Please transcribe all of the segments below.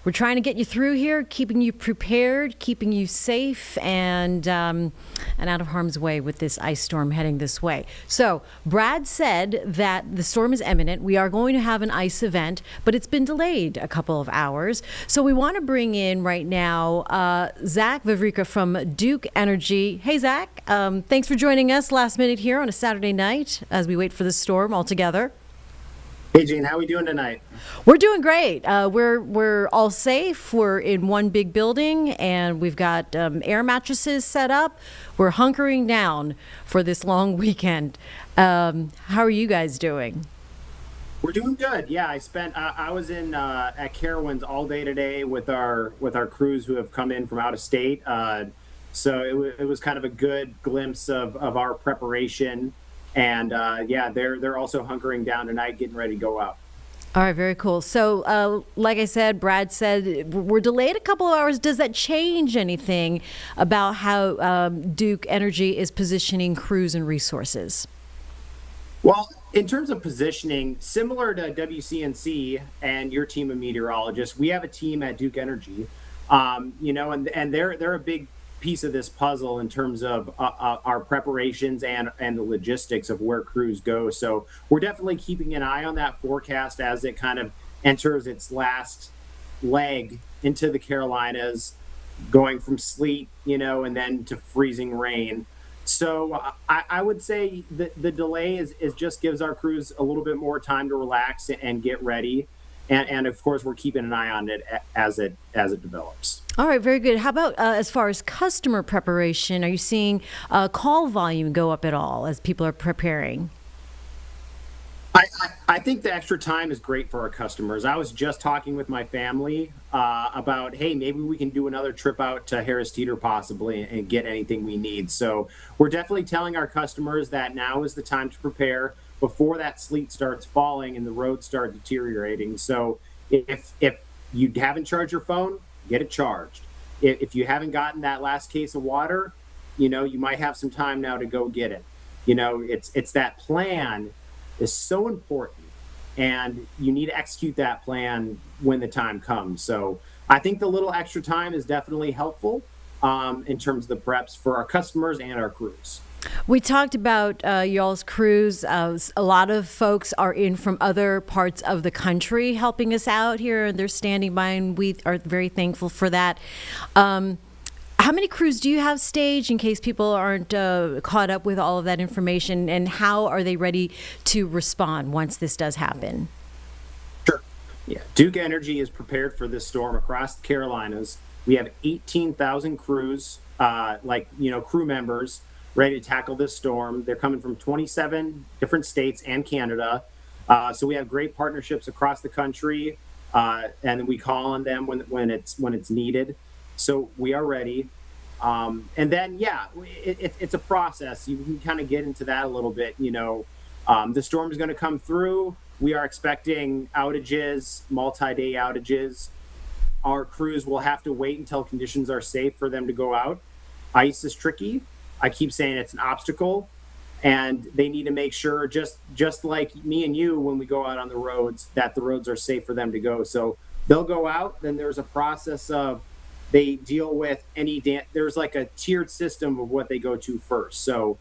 We're trying to get you through here, keeping you prepared, keeping you safe, and out of harm's way with this ice storm heading this way. So Brad said that the storm is imminent. We are going to have an ice event, but it's been delayed a couple of hours. So we want to bring in right now Zach Vavrika from Duke Energy. Hey, Zach. Thanks for joining us last minute here on a Saturday night as we wait for the storm all together. Hey, Gene, how are we doing tonight? We're doing great. We're all safe. We're in one big building, and we've got air mattresses set up. We're hunkering down for this long weekend. How are you guys doing? We're doing good. Yeah, I was in at Carowinds all day today with our crews who have come in from out of state. So it was kind of a good glimpse of our preparation, and yeah, they're also hunkering down tonight, getting ready to go out. All right, very cool. So, like I said, Brad said we're delayed a couple of hours. Does that change anything about how Duke Energy is positioning crews and resources? Well, in terms of positioning, similar to WCNC and your team of meteorologists, we have a team at Duke Energy, and they're a big piece of this puzzle in terms of our preparations and the logistics of where crews go. So we're definitely keeping an eye on that forecast as it kind of enters its last leg into the Carolinas, going from sleet, and then to freezing rain. So I would say the delay is just gives our crews a little bit more time to relax and get ready. And of course, we're keeping an eye on it as it develops. All right, very good. How about as far as customer preparation? Are you seeing call volume go up at all as people are preparing? I think the extra time is great for our customers. I was just talking with my family about, hey, maybe we can do another trip out to Harris Teeter possibly and get anything we need. So we're definitely telling our customers that now is the time to prepare before that sleet starts falling and the roads start deteriorating. So if you haven't charged your phone, get it charged. If you haven't gotten that last case of water, you might have some time now to go get it. It's that plan is so important, and you need to execute that plan when the time comes. So I think the little extra time is definitely helpful in terms of the preps for our customers and our crews. We talked about y'all's crews. A lot of folks are in from other parts of the country helping us out here, and they're standing by, and we are very thankful for that. How many crews do you have staged in case people aren't caught up with all of that information, and how are they ready to respond once this does happen? Sure. Yeah. Duke Energy is prepared for this storm across the Carolinas. We have 18,000 crews, crew members ready to tackle this storm. They're coming from 27 different states and Canada. So we have great partnerships across the country, and we call on them when it's needed. So we are ready. And then, yeah, it's a process. You can kind of get into that a little bit. The storm is going to come through. We are expecting outages, multi-day outages. Our crews will have to wait until conditions are safe for them to go out. Ice is tricky. I keep saying it's an obstacle, and they need to make sure, just like me and you, when we go out on the roads, that the roads are safe for them to go. So they'll go out. Then there's a process of they deal with there's like a tiered system of what they go to first. So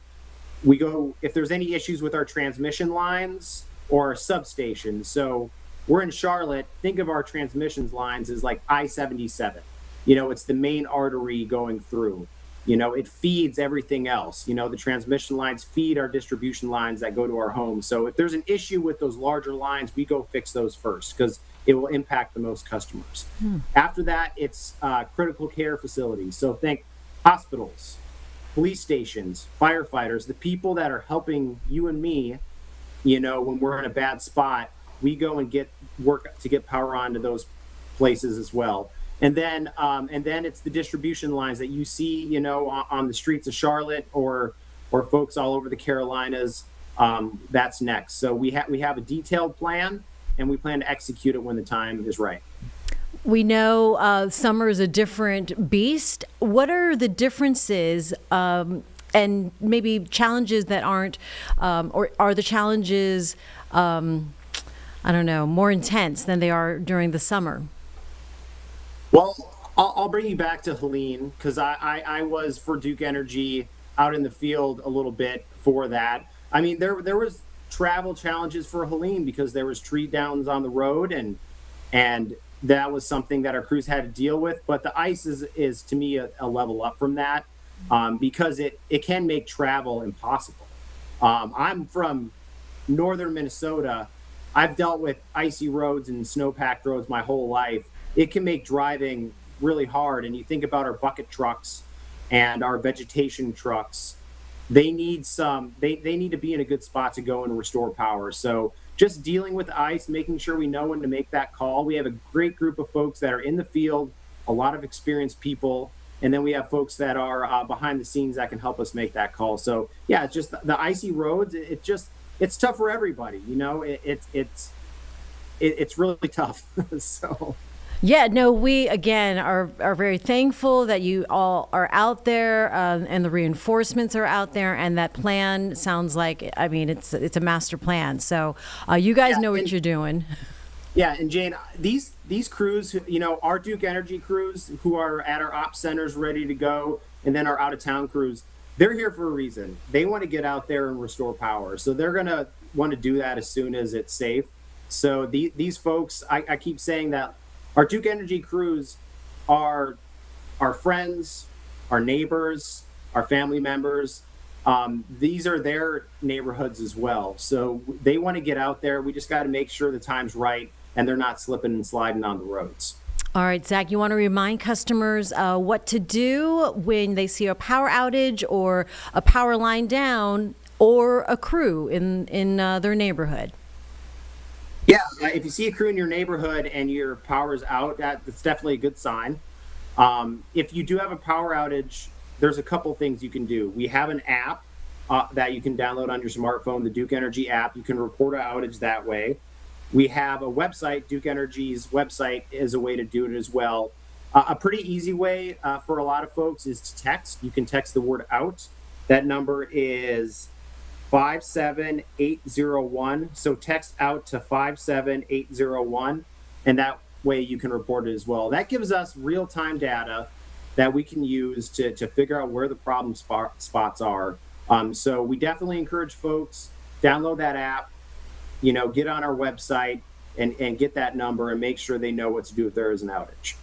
we go, if there's any issues with our transmission lines or our substations. So we're in Charlotte. Think of our transmissions lines as like I-77. It's the main artery going through. It feeds everything else. The transmission lines feed our distribution lines that go to our homes. So if there's an issue with those larger lines, we go fix those first because it will impact the most customers. After that, it's critical care facilities. So think hospitals, police stations, firefighters, the people that are helping you and me, when we're in a bad spot, we go and get work to get power onto those places as well. And then it's the distribution lines that you see, on the streets of Charlotte or folks all over the Carolinas. That's next. So we have a detailed plan, and we plan to execute it when the time is right. We know summer is a different beast. What are the differences and maybe challenges that aren't, or are the challenges, more intense than they are during the summer? Well, I'll bring you back to Helene because I was for Duke Energy out in the field a little bit for that. I mean, there was travel challenges for Helene because there was tree downs on the road, and that was something that our crews had to deal with. But the ice is to me a level up from that, because it can make travel impossible. I'm from northern Minnesota. I've dealt with icy roads and snow-packed roads my whole life. It can make driving really hard. And you think about our bucket trucks and our vegetation trucks, they need to be in a good spot to go and restore power. So just dealing with ice, making sure we know when to make that call. We have a great group of folks that are in the field, a lot of experienced people, and then we have folks that are behind the scenes that can help us make that call. So yeah, it's just the icy roads. It's tough for everybody. You know, it's really tough. So. Yeah, no, we again are very thankful that you all are out there, and the reinforcements are out there, and that plan sounds like, I mean, it's a master plan. So you guys Yeah, know what and you're doing. yeah, and Jane, these crews, you know, our Duke Energy crews who are at our ops centers ready to go, and then our out of town crews, they're here for a reason. They want to get out there and restore power, so they're gonna want to do that as soon as it's safe. So these folks, I keep saying that our Duke Energy crews are our friends, our neighbors, our family members. These are their neighborhoods as well. So they want to get out there. We just got to make sure the time's right and they're not slipping and sliding on the roads. All right, Zach, you want to remind customers what to do when they see a power outage or a power line down or a crew in their neighborhood. Yeah, if you see a crew in your neighborhood and your power's out, that's definitely a good sign. If you do have a power outage, there's a couple things you can do. We have an app that you can download on your smartphone, the Duke Energy app. You can report an outage that way. We have a website, Duke Energy's website is a way to do it as well. A pretty easy way for a lot of folks is to text. You can text the word out. That number is 57801. So text out to 57801, and that way you can report it as well. That gives us real time data that we can use to figure out where the problem spots are. So we definitely encourage folks, download that app, you know, get on our website and get that number and make sure they know what to do if there is an outage.